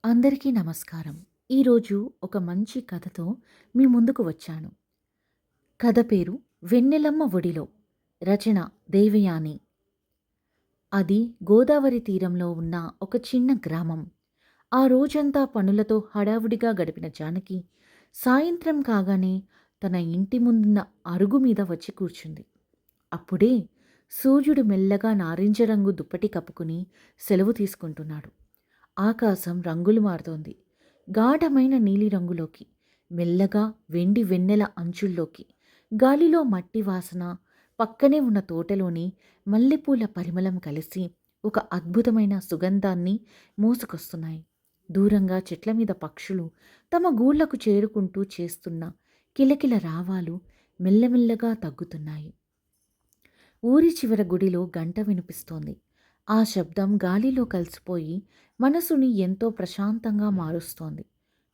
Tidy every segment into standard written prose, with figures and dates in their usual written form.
అందరికీ నమస్కారం. ఈరోజు ఒక మంచి కథతో మీ ముందుకు వచ్చాను. కథ పేరు 'వెన్నెలమ్మ ఒడిలో'. రచన దేవయాని. అది గోదావరి తీరంలో ఉన్న ఒక చిన్న గ్రామం. ఆ రోజంతా పనులతో హడావుడిగా గడిపిన జానకి సాయంత్రం కాగానే తన ఇంటి ముందున్న అరుగు మీద వచ్చి కూర్చుంది. అప్పుడే సూర్యుడు మెల్లగా నారింజ రంగు దుప్పటి కప్పుకుని సెలవు తీసుకుంటున్నాడు. ఆకాశం రంగులు మారుతోంది. గాఢమైన నీలిరంగులోకి, మెల్లగా వెండి వెన్నెల అంచుల్లోకి. గాలిలో మట్టి వాసన, పక్కనే ఉన్న తోటలోని మల్లెపూల పరిమళం కలిసి ఒక అద్భుతమైన సుగంధాన్ని మోసుకొస్తున్నాయి. దూరంగా చెట్ల మీద పక్షులు తమ గూళ్లకు చేరుకుంటూ చేస్తున్న కిలకిల రావాలు మెల్లమెల్లగా తగ్గుతున్నాయి. ఊరి చివర గుడిలో గంట వినిపిస్తోంది. ఆ శబ్దం గాలిలో కలిసిపోయి మనసుని ఎంతో ప్రశాంతంగా మారుస్తోంది.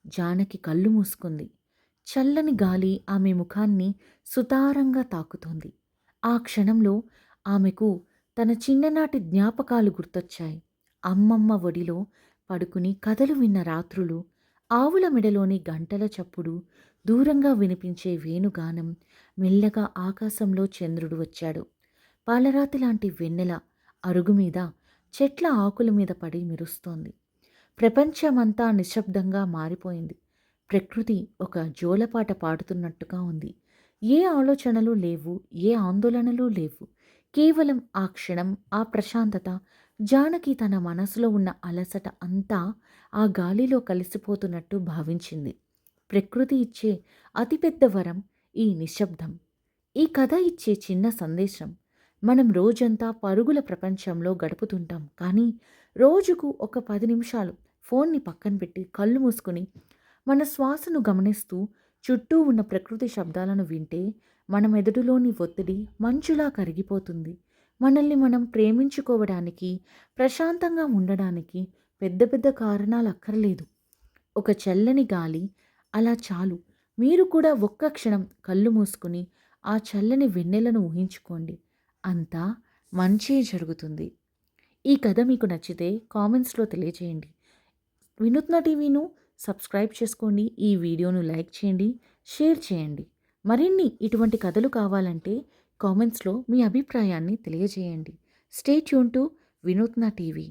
జానకి కళ్ళు మూసుకుంది. చల్లని గాలి ఆమె ముఖాన్ని సుతారంగా తాకుతోంది. ఆ క్షణంలో ఆమెకు తన చిన్ననాటి జ్ఞాపకాలు గుర్తొచ్చాయి. అమ్మమ్మ ఒడిలో పడుకుని కథలు విన్న రాత్రులు, ఆవుల మెడలోని గంటల చప్పుడు, దూరంగా వినిపించే వేణుగానం. మెల్లగా ఆకాశంలో చంద్రుడు వచ్చాడు. పాలరాతి లాంటి వెన్నెల అరుగు మీద, చెట్ల ఆకుల మీద పడి మెరుస్తోంది. ప్రపంచమంతా నిశ్శబ్దంగా మారిపోయింది. ప్రకృతి ఒక జోలపాట పాడుతున్నట్టుగా ఉంది. ఏ ఆలోచనలు లేవు, ఏ ఆందోళనలు లేవు. కేవలం ఆ క్షణం, ఆ ప్రశాంతత. జానకి తన మనసులో ఉన్న అలసట అంతా ఆ గాలిలో కలిసిపోతున్నట్టు భావించింది. ప్రకృతి ఇచ్చే అతిపెద్ద వరం ఈ నిశ్శబ్దం. ఈ కథ ఇచ్చే చిన్న సందేశం: మనం రోజంతా పరుగుల ప్రపంచంలో గడుపుతుంటాం, కానీ రోజుకు ఒక 10 నిమిషాలు ఫోన్ని పక్కన పెట్టి కళ్ళు మూసుకుని మన శ్వాసను గమనిస్తూ చుట్టూ ఉన్న ప్రకృతి శబ్దాలను వింటే మన మెదడులోని ఒత్తిడి మంచులా కరిగిపోతుంది. మనల్ని మనం ప్రేమించుకోవడానికి, ప్రశాంతంగా ఉండడానికి పెద్ద పెద్ద కారణాలు అక్కర్లేదు. ఒక చల్లని గాలి అలా చాలు. మీరు కూడా ఒక్క క్షణం కళ్ళు మూసుకుని ఆ చల్లని వెన్నెలను ఊహించుకోండి. అంతా మంచే జరుగుతుంది. ఈ కథ మీకు నచ్చితే కామెంట్స్లో తెలియజేయండి. వినూత్న టీవీను సబ్స్క్రైబ్ చేసుకోండి. ఈ వీడియోను లైక్ చేయండి, షేర్ చేయండి. మరిన్ని ఇటువంటి కథలు కావాలంటే కామెంట్స్లో మీ అభిప్రాయాన్ని తెలియజేయండి. స్టే ట్యూన్ టు వినూత్న టీవీ.